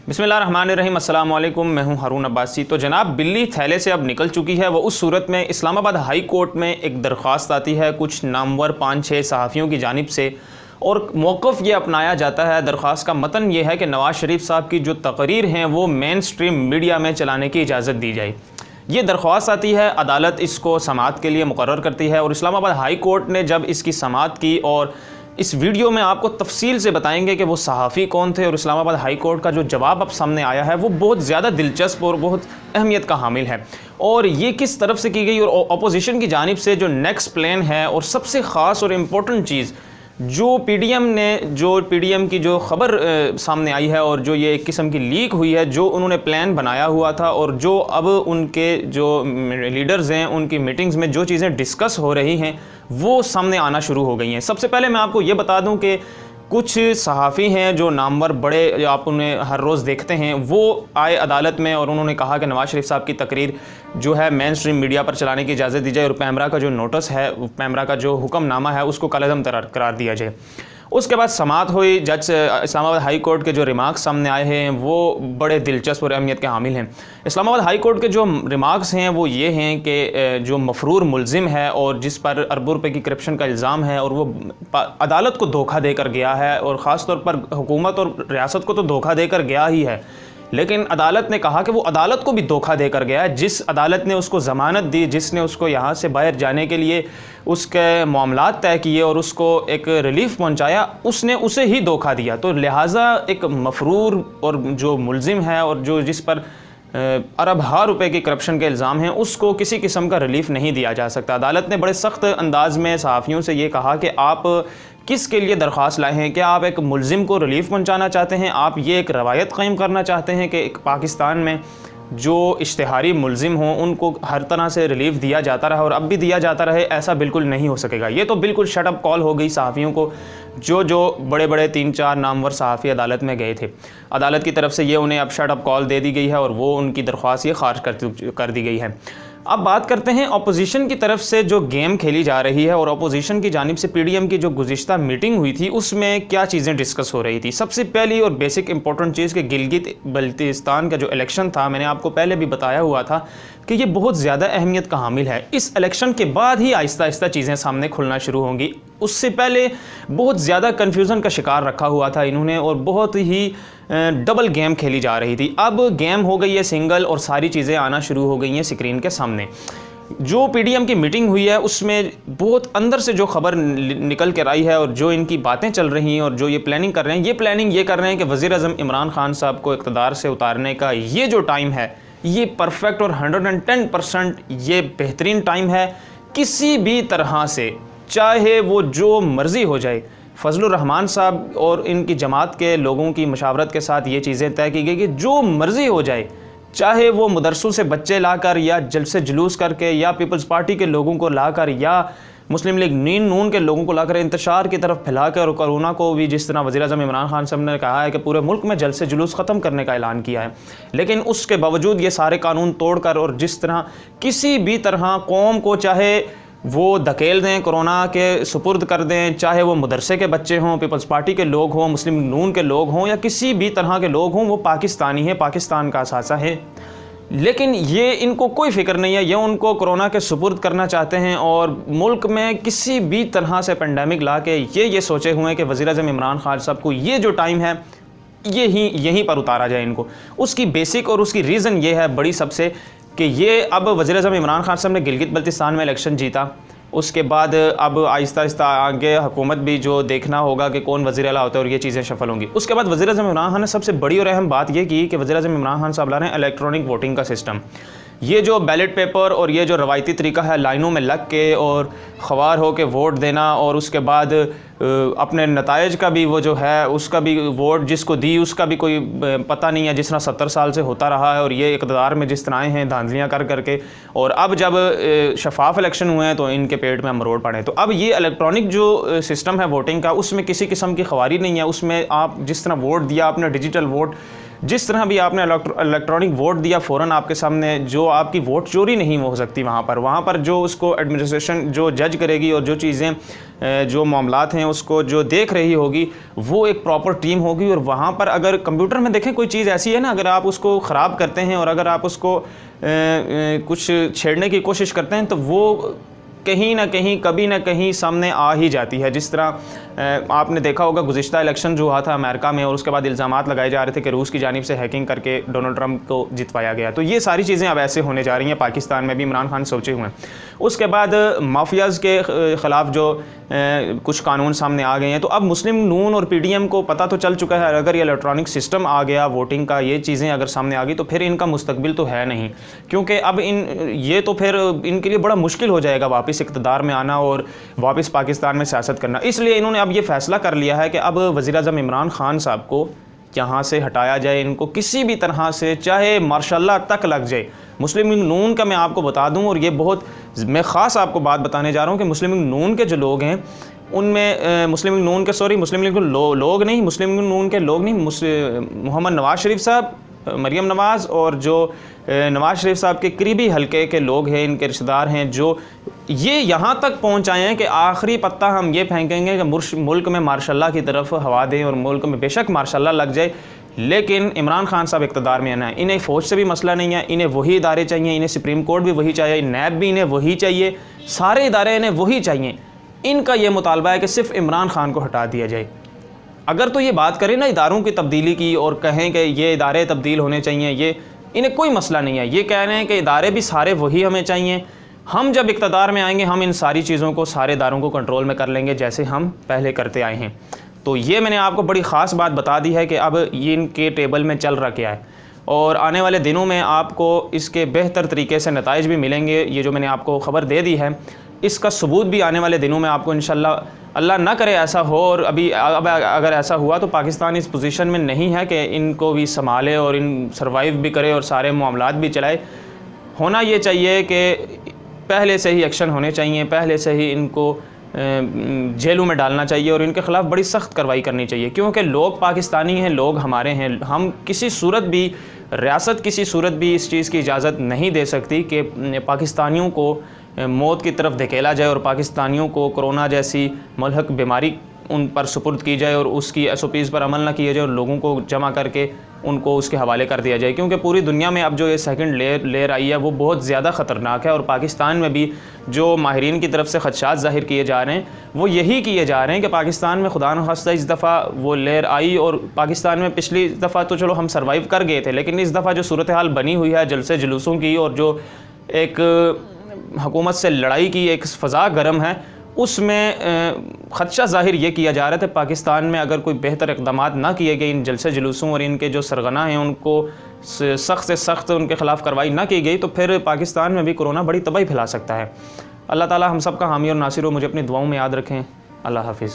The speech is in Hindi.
बिस्मिल्लाहिर्रहमानिर्रहीम, अस्सलाम वालेकुम। मैं हूं हारून अब्बासी। तो जनाब, बिल्ली थैले से अब निकल चुकी है। वो उस सूरत में इस्लामाबाद हाई कोर्ट में एक दरख्वास्त आती है कुछ नामवर 5-6 सहाफ़ियों की जानिब से, और मौक़िफ़ ये अपनाया जाता है। दरख्वास्त का मतन ये है कि नवाज़ शरीफ साहब की जो तकरीर हैं वो मेन स्ट्रीम मीडिया में चलाने की इजाज़त दी जाए। ये दरख्वास्त आती है, अदालत इसको समाअत के लिए मुकर्रर करती है, और इस्लामाबाद हाई कोर्ट ने जब इसकी समाअत की, और इस वीडियो में आपको तफसील से बताएंगे कि वो सहाफ़ी कौन थे, और इस्लामाबाद हाई कोर्ट का जो जवाब अब सामने आया है वो बहुत ज़्यादा दिलचस्प और बहुत अहमियत का हामिल है, और ये किस तरफ से की गई और अपोजिशन की जानिब से जो नेक्स्ट प्लान है। और सबसे ख़ास और इम्पोर्टेंट चीज़ जो पीडीएम की जो ख़बर सामने आई है, और जो ये एक किस्म की लीक हुई है, जो उन्होंने प्लान बनाया हुआ था, और जो अब उनके जो लीडर्स हैं उनकी मीटिंग्स में जो चीज़ें डिस्कस हो रही हैं वो सामने आना शुरू हो गई हैं। सबसे पहले मैं आपको ये बता दूं कि कुछ सहाफ़ी हैं जो नामवर बड़े, आप उन्हें हर रोज़ देखते हैं, वो आए अदालत में और उन्होंने कहा कि नवाज़ शरीफ साहब की तकरीर जो है मेन स्ट्रीम मीडिया पर चलाने की इजाज़त दी जाए, और पैमरा का जो नोटिस है, पैमरा का जो हुक्मनामा है, उसको कलअदम करार दिया जाए। उसके बाद समाअत हुई। जज इस्लामाबाद हाई कोर्ट के जो रिमार्क्स सामने आए हैं वो बड़े दिलचस्प और अहमियत के हामिल हैं। इस्लामाबाद हाई कोर्ट के जो रिमार्क्स हैं वो ये हैं कि जो मफरूर मुलजिम है और जिस पर अरबों रुपए की करप्शन का इल्ज़ाम है, और वो अदालत को धोखा देकर गया है, और ख़ास तौर पर हुकूमत और रियासत को तो धोखा देकर गया ही है, लेकिन अदालत ने कहा कि वो अदालत को भी धोखा देकर गया है। जिस अदालत ने उसको ज़मानत दी, जिसने उसको यहाँ से बाहर जाने के लिए उसके मामलात तय किए और उसको एक रिलीफ पहुँचाया, उसने उसे ही धोखा दिया। तो लिहाजा एक मफरूर और जो मुलजिम है और जो जिस पर अरब रुपए की करप्शन के इल्ज़ाम हैं, उसको किसी किस्म का रिलीफ नहीं दिया जा सकता। अदालत ने बड़े सख्त अंदाज में सहाफ़ियों से ये कहा कि आप किस के लिए दरख्वास्त लाए हैं? क्या आप एक मुलजिम को रिलीफ पहुंचाना चाहते हैं? आप ये एक रवायत क़ायम करना चाहते हैं कि एक पाकिस्तान में जो इश्तिहारी मुलजिम हों उनको हर तरह से रिलीफ दिया जाता रहा और अब भी दिया जाता रहे? ऐसा बिल्कुल नहीं हो सकेगा। ये तो बिल्कुल शट अप कॉल हो गई सहाफ़ियों को, जो बड़े बड़े 3-4 नामवर सहाफ़ी अदालत में गए थे। अदालत की तरफ से ये उन्हें अब शट अप कॉल दे दी गई है, और वो उनकी दरख्वास्त ये खारिज कर दी गई है। अब बात करते हैं अपोजिशन की तरफ से जो गेम खेली जा रही है, और अपोजिशन की जानिब से पीडीएम की जो गुज़िश्ता मीटिंग हुई थी उसमें क्या चीज़ें डिस्कस हो रही थी। सबसे पहली और बेसिक इंपॉर्टेंट चीज़ कि गिलगित बल्तिस्तान का जो इलेक्शन था, मैंने आपको पहले भी बताया हुआ था कि ये बहुत ज़्यादा अहमियत का हामिल है। इस इलेक्शन के बाद ही आहिस्ता आहिस्ता चीज़ें सामने खुलना शुरू होंगी। उससे पहले बहुत ज़्यादा कन्फ्यूज़न का शिकार रखा हुआ था इन्होंने, और बहुत ही डबल गेम खेली जा रही थी। अब गेम हो गई है सिंगल, और सारी चीज़ें आना शुरू हो गई हैं स्क्रीन के सामने। जो पीडीएम की मीटिंग हुई है उसमें बहुत अंदर से जो खबर निकल कर आई है, और जो इनकी बातें चल रही हैं, और जो ये प्लानिंग कर रहे हैं, ये कर रहे हैं कि वज़ीर-ए-आज़म इमरान खान साहब को इक़्तिदार से उतारने का ये जो टाइम है ये परफेक्ट और 110% ये बेहतरीन टाइम है। किसी भी तरह से, चाहे वो जो मर्ज़ी हो जाए, फजलुर रहमान साहब और इनकी जमात के लोगों की मशावरत के साथ ये चीज़ें तय की गई कि जो मर्ज़ी हो जाए, चाहे वो मदरसों से बच्चे लाकर, या जलसे जुलूस करके, या पीपल्स पार्टी के लोगों को लाकर, या मुस्लिम लीग नून के लोगों को लाकर इंतशार की तरफ फैलाकर, और कोरोना को भी जिस तरह वज़ीर-ए-आज़म इमरान खान साहब ने कहा है कि पूरे मुल्क में जलसे जुलूस ख़त्म करने का ऐलान किया है, लेकिन उसके बावजूद ये सारे कानून तोड़कर, और जिस तरह किसी भी तरह कौम को चाहे वो धकेल दें, कोरोना के सुपुर्द कर दें, चाहे वो मदरसे के बच्चे हों, पीपल्स पार्टी के लोग हों, मुस्लिम नून के लोग हों, या किसी भी तरह के लोग हों, वो पाकिस्तानी है, पाकिस्तान का असासा है। लेकिन ये इनको कोई फ़िक्र नहीं है, ये उनको कोरोना के सुपुर्द करना चाहते हैं, और मुल्क में किसी भी तरह से पेंडेमिक ला के ये सोचे हुए हैं कि वज़ीर-ए-आज़म इमरान खान साहब को ये जो टाइम है यहीं पर उतारा जाए इनको। उसकी बेसिक और उसकी रीज़न ये है बड़ी सबसे, कि ये अब वज़ीर-ए-आज़म इमरान खान साहब ने गिलगित बल्तिस्तान में इलेक्शन जीता, उसके बाद अब आहिस्ता आहिस्ता आगे हुकूमत भी जो देखना होगा कि कौन वज़ीर आला होता है, और ये चीज़ें शफल होंगी। उसके बाद वज़ीर-ए-आज़म इमरान खान ने सबसे बड़ी और अहम बात ये की कि वज़ीर-ए-आज़म इमरान खान साहब ला रहे हैं इलेक्ट्रॉनिक वोटिंग का सिस्टम। ये जो बैलेट पेपर और ये जो रवायती तरीका है लाइनों में लग के और ख़वार हो के वोट देना, और उसके बाद अपने नताइज का भी वो जो है उसका भी वोट जिसको दी उसका भी कोई पता नहीं है, जिस तरह 70 साल से होता रहा है, और ये इक़्तिदार में जिस तरह आए हैं धांधलियाँ कर करके, और अब जब शफाफ इलेक्शन हुए हैं तो इनके पेट में मरोड़ पड़े। तो अब ये इलेक्ट्रॉनिक जो सिस्टम है वोटिंग का, उसमें किसी किस्म की ख़वारी नहीं है। उसमें आप जिस तरह वोट दिया, आपने डिजिटल वोट जिस तरह भी आपने इलेक्ट्रॉनिक वोट दिया, फ़ौरन आपके सामने जो आपकी वोट चोरी नहीं हो सकती वहाँ पर जो उसको एडमिनिस्ट्रेशन जो जज करेगी और जो चीज़ें जो मामलात हैं उसको जो देख रही होगी वो एक प्रॉपर टीम होगी। और वहाँ पर अगर कंप्यूटर में देखें कोई चीज़ ऐसी है ना, अगर आप उसको ख़राब करते हैं और अगर आप उसको कुछ छेड़ने की कोशिश करते हैं तो वो कहीं ना कहीं कभी ना कहीं सामने आ ही जाती है। जिस तरह आपने देखा होगा गुज़िश्ता इलेक्शन जो हुआ था अमेरिका में और उसके बाद इल्ज़ामात लगाए जा रहे थे कि रूस की जानिब से हैकिंग करके डोनाल्ड ट्रंप को जितवाया गया। तो ये सारी चीज़ें अब ऐसे होने जा रही हैं। पाकिस्तान में भी इमरान खान सोचे हुए हैं। उसके बाद माफियाज़ के ख़िलाफ़ जो कुछ कानून सामने आ गए हैं, तो अब मुस्लिम नून और PDM को पता तो चल चुका है अगर ये इलेक्ट्रॉनिक सिस्टम आ गया वोटिंग का, ये चीज़ें अगर सामने आ गई तो फिर इनका मुस्तकबिल तो है नहीं, क्योंकि अब ये तो फिर इनके लिए बड़ा मुश्किल हो जाएगा वापस इक़्तिदार में आना और वापस पाकिस्तान में सियासत करना। इसलिए इन्होंने अब ये फ़ैसला कर लिया है कि अब वज़ीर-ए-आज़म इमरान खान साहब को यहाँ से हटाया जाए, इनको किसी भी तरह से चाहे मार्शल तक लग जाए। मुस्लिम लीग नून का मैं आपको बता दूं, और ये बहुत मैं ख़ास आपको बात बताने जा रहा हूं कि मुस्लिम लीग नून के जो लोग हैं उनमें मुस्लिम लीग नून के लोग नहीं, मोहम्मद नवाज़ शरीफ साहब, मरियम नवाज़ और जो नवाज़ शरीफ साहब के करीबी हलके के लोग हैं, इनके रिश्तेदार हैं, जो ये यहाँ तक पहुँच आए हैं कि आखिरी पत्ता हम ये फेंकेंगे कि मुल्क में मार्शल की तरफ हवा दें और मुल्क में बेशक मार्शल लग जाए, लेकिन इमरान खान साहब इक़्तिदार में आना है। इन्हें फ़ौज से भी मसला नहीं है, इन्हें वही इदारे चाहिए, इन्हें सुप्रीम कोर्ट भी वही चाहिए, नैब भी इन्हें वही चाहिए, सारे इदारे इन्हें वही चाहिए। इनका ये मुतालबा है कि सिर्फ इमरान खान को हटा दिया जाए। अगर तो ये बात करें ना इदारों की तब्दीली की और कहें कि ये इदारे तब्दील होने चाहिए, ये इन्हें कोई मसला नहीं है। ये कह रहे हैं कि इदारे भी सारे वही हमें चाहिए, हम जब इक़्तिदार में आएंगे हम इन सारी चीज़ों को, सारे इदारों को कंट्रोल में कर लेंगे जैसे हम पहले करते आए हैं। तो ये मैंने आपको बड़ी ख़ास बात बता दी है कि अब ये इनके टेबल में चल रहा क्या है, और आने वाले दिनों में आपको इसके बेहतर तरीके से नताइज भी मिलेंगे। ये जो मैंने आपको ख़बर दे दी है इसका सबूत भी आने वाले दिनों में आपको इंशाल्लाह, अल्लाह ना करे ऐसा हो, और अब अगर ऐसा हुआ तो पाकिस्तान इस पोजीशन में नहीं है कि इनको भी संभाले और इन सर्वाइव भी करे और सारे मामलात भी चलाए। होना ये चाहिए कि पहले से ही एक्शन होने चाहिए, पहले से ही इनको जेलों में डालना चाहिए और इनके ख़िलाफ़ बड़ी सख्त कार्रवाई करनी चाहिए, क्योंकि लोग पाकिस्तानी हैं, लोग हमारे हैं। हम किसी सूरत भी, रियासत किसी सूरत भी इस चीज़ की इजाज़त नहीं दे सकती कि पाकिस्तानियों को मौत की तरफ धकेला जाए और पाकिस्तानियों को कोरोना जैसी मलहक बीमारी उन पर सुपुर्द की जाए और उसकी SOPs पर अमल ना किया जाए और लोगों को जमा करके उनको उसके हवाले कर दिया जाए। क्योंकि पूरी दुनिया में अब जो ये सेकंड लेयर आई है वो बहुत ज़्यादा ख़तरनाक है, और पाकिस्तान में भी जो माहिरीन की तरफ से ख़दशात ज़ाहिर किए जा रहे हैं वो यही किए जा रहे हैं कि पाकिस्तान में खुदा न खास्ता इस दफ़ा वो लेयर आई, और पाकिस्तान में पिछली दफ़ा तो चलो हम सर्वाइव कर गए थे, लेकिन इस दफ़ा जो सूरत हाल बनी हुई है जलसे जुलूसों की और जो एक हुकूमत से लड़ाई की एक फ़ज़ा गर्म है, उसमें ख़दशा ज़ाहिर ये किया जा रहा था पाकिस्तान में अगर कोई बेहतर इक़दामात ना किए गए इन जलसे जुलूसों और इनके जो सरगना हैं उनको सख्त से सख्त उनके ख़िलाफ़ कार्रवाई ना की गई तो फिर पाकिस्तान में भी कोरोना बड़ी तबाही फैला सकता है। अल्लाह ताला हम सब का हामी और नासिर हो। मुझे अपनी दुआओं में याद रखें। अल्लाह हाफ़िज़।